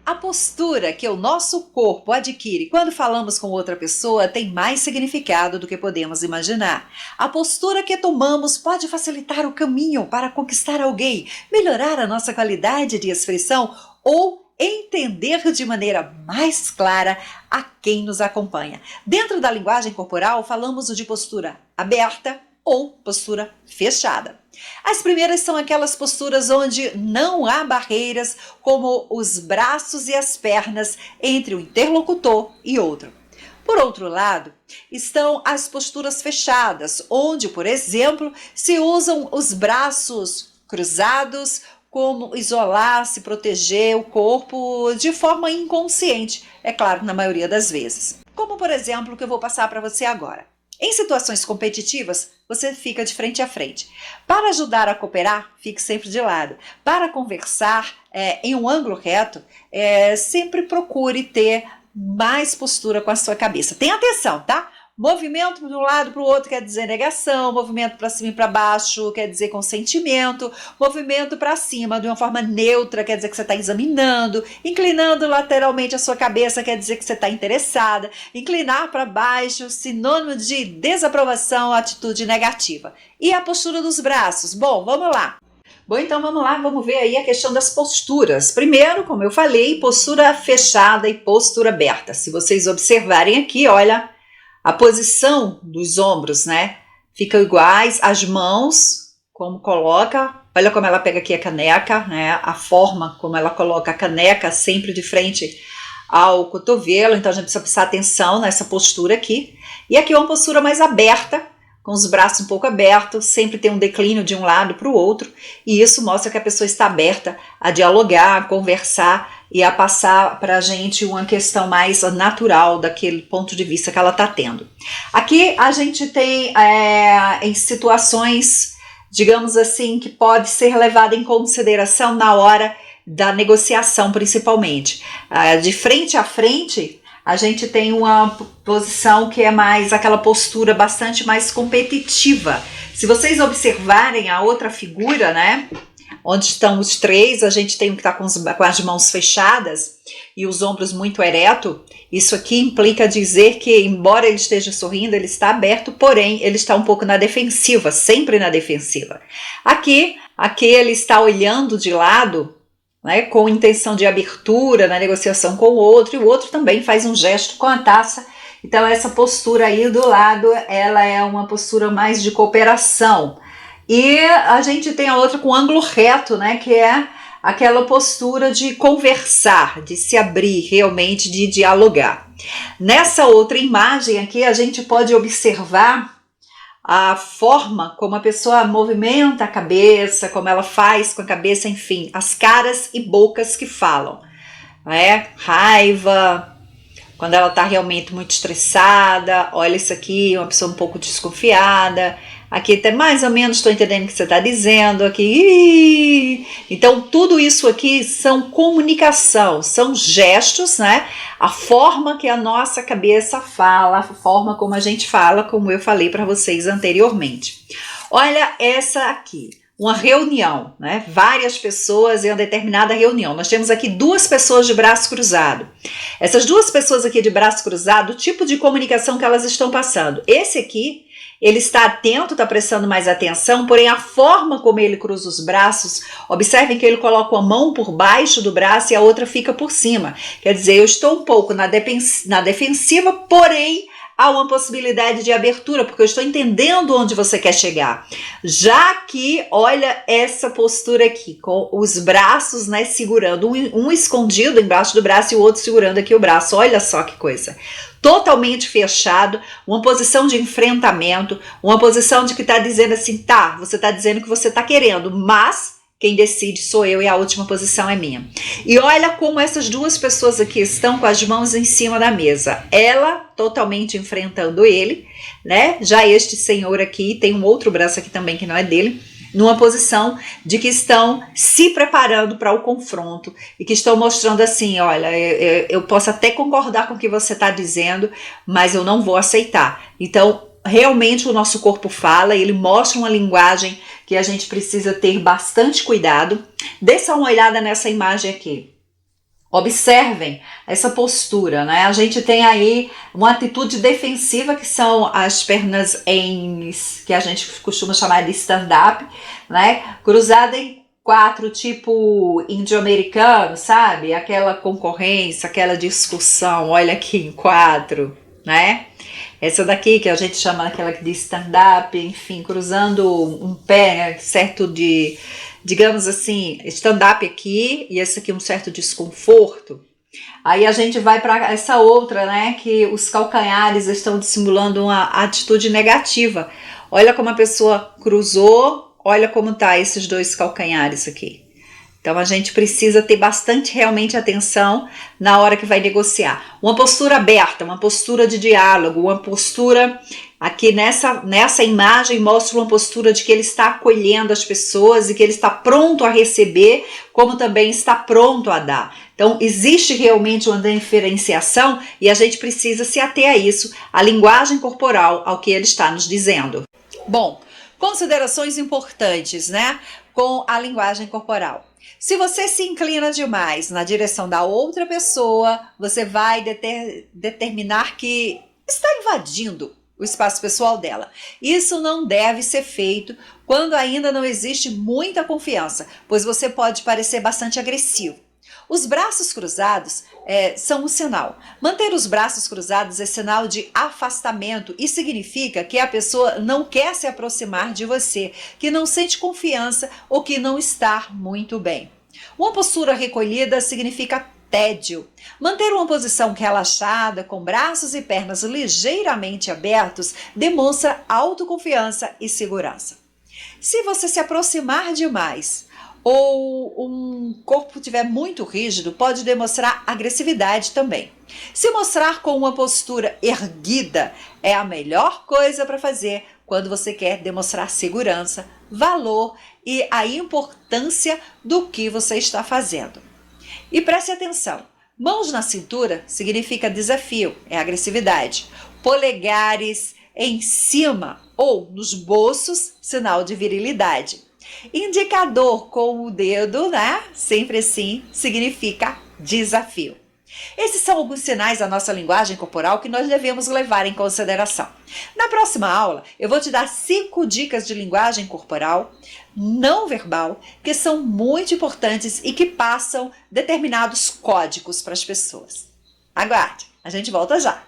A postura que o nosso corpo adquire quando falamos com outra pessoa tem mais significado do que podemos imaginar. A postura que tomamos pode facilitar o caminho para conquistar alguém, melhorar a nossa qualidade de expressão ou entender de maneira mais clara a quem nos acompanha. Dentro da linguagem corporal, falamos de postura aberta ou postura fechada. As primeiras são aquelas posturas onde não há barreiras, como os braços e as pernas entre o interlocutor e outro. Por outro lado, estão as posturas fechadas, onde, por exemplo, se usam os braços cruzados, como isolar, se proteger o corpo de forma inconsciente, é claro, na maioria das vezes. Como, por exemplo, o que eu vou passar para você agora. Em situações competitivas, você fica de frente a frente. Para ajudar a cooperar, fique sempre de lado. Para conversar em um ângulo reto, sempre procure ter mais postura com a sua cabeça. Tenha atenção, tá? Movimento de um lado para o outro quer dizer negação, movimento para cima e para baixo quer dizer consentimento, movimento para cima de uma forma neutra quer dizer que você está examinando, inclinando lateralmente a sua cabeça quer dizer que você está interessada, inclinar para baixo, sinônimo de desaprovação, atitude negativa. E a postura dos braços? Bom, vamos lá. Então vamos lá, vamos ver aí a questão das posturas. Primeiro, como eu falei, postura fechada e postura aberta. Se vocês observarem aqui, olha, a posição dos ombros, né? Ficam iguais, as mãos, como coloca, olha como ela pega aqui a caneca, né? A forma como ela coloca a caneca sempre de frente ao cotovelo, então a gente precisa prestar atenção nessa postura aqui. E aqui é uma postura mais aberta, com os braços um pouco abertos, sempre tem um declínio de um lado para o outro, e isso mostra que a pessoa está aberta a dialogar, a conversar e a passar para a gente uma questão mais natural daquele ponto de vista que ela está tendo. Aqui a gente tem em situações, digamos assim, que pode ser levada em consideração na hora da negociação, principalmente. De frente a frente, a gente tem uma posição que é mais aquela postura bastante mais competitiva. Se vocês observarem a outra figura, né, onde estão os três, a gente tem que estar com as mãos fechadas e os ombros muito eretos. Isso aqui implica dizer que, embora ele esteja sorrindo, ele está aberto, porém ele está um pouco na defensiva, sempre na defensiva. Aqui ele está olhando de lado, né, com intenção de abertura na negociação com o outro, e o outro também faz um gesto com a taça. Então essa postura aí do lado, ela é uma postura mais de cooperação. E a gente tem a outra com ângulo reto, né, que é aquela postura de conversar, de se abrir realmente, de dialogar. Nessa outra imagem aqui, a gente pode observar a forma como a pessoa movimenta a cabeça, como ela faz com a cabeça, enfim, as caras e bocas que falam, né? Raiva, quando ela está realmente muito estressada, olha isso aqui, uma pessoa um pouco desconfiada, aqui até mais ou menos estou entendendo o que você está dizendo, aqui, então tudo isso aqui são comunicação, são gestos, né? A forma que a nossa cabeça fala, a forma como a gente fala, como eu falei para vocês anteriormente. Olha essa aqui, uma reunião, né? Várias pessoas em uma determinada reunião. Nós temos aqui duas pessoas de braço cruzado. Essas duas pessoas aqui de braço cruzado, o tipo de comunicação que elas estão passando. Esse aqui, ele está atento, está prestando mais atenção, porém a forma como ele cruza os braços, observem que ele coloca uma mão por baixo do braço e a outra fica por cima. Quer dizer, eu estou um pouco na defensiva, porém há uma possibilidade de abertura, porque eu estou entendendo onde você quer chegar. Já que, olha essa postura aqui, com os braços, né, segurando, um escondido embaixo do braço e o outro segurando aqui o braço. Olha só que coisa. Totalmente fechado, uma posição de enfrentamento, uma posição de que está dizendo assim, tá, você está dizendo que você está querendo, mas quem decide sou eu e a última posição é minha. E olha como essas duas pessoas aqui estão com as mãos em cima da mesa. Ela totalmente enfrentando ele, né? Já este senhor aqui, tem um outro braço aqui também que não é dele, numa posição de que estão se preparando para o confronto e que estão mostrando assim, olha, eu posso até concordar com o que você está dizendo, mas eu não vou aceitar. Então, realmente o nosso corpo fala, ele mostra uma linguagem que a gente precisa ter bastante cuidado. Dê só uma olhada nessa imagem aqui. Observem essa postura, né? A gente tem aí uma atitude defensiva, que são as pernas que a gente costuma chamar de stand-up, né? Cruzada em 4, tipo índio-americano, sabe? Aquela concorrência, aquela discussão, olha aqui em 4, né? Essa daqui que a gente chama aquela de stand-up, enfim, cruzando um pé, certo de, digamos assim, stand-up aqui e esse aqui um certo desconforto. Aí a gente vai para essa outra, né, que os calcanhares estão dissimulando uma atitude negativa. Olha como a pessoa cruzou, olha como tá esses dois calcanhares aqui. Então a gente precisa ter bastante realmente atenção na hora que vai negociar. Uma postura aberta, uma postura de diálogo, uma postura aqui nessa imagem mostra uma postura de que ele está acolhendo as pessoas e que ele está pronto a receber, como também está pronto a dar. Então existe realmente uma diferenciação e a gente precisa se ater a isso, a linguagem corporal, ao que ele está nos dizendo. Bom, considerações importantes, né, com a linguagem corporal. Se você se inclina demais na direção da outra pessoa, você vai determinar que está invadindo o espaço pessoal dela. Isso não deve ser feito quando ainda não existe muita confiança, pois você pode parecer bastante agressivo. Os braços cruzados são um sinal. Manter os braços cruzados é sinal de afastamento e significa que a pessoa não quer se aproximar de você, que não sente confiança ou que não está muito bem. Uma postura recolhida significa tédio. Manter uma posição relaxada, com braços e pernas ligeiramente abertos, demonstra autoconfiança e segurança. Se você se aproximar demais ou um corpo estiver muito rígido, pode demonstrar agressividade também. Se mostrar com uma postura erguida é a melhor coisa para fazer quando você quer demonstrar segurança, valor e a importância do que você está fazendo. E preste atenção, mãos na cintura significa desafio, é agressividade. Polegares em cima ou nos bolsos, sinal de virilidade. Indicador com o dedo, né? Sempre assim, significa desafio. Esses são alguns sinais da nossa linguagem corporal que nós devemos levar em consideração. Na próxima aula, eu vou te dar 5 dicas de linguagem corporal não verbal que são muito importantes e que passam determinados códigos para as pessoas. Aguarde, a gente volta já!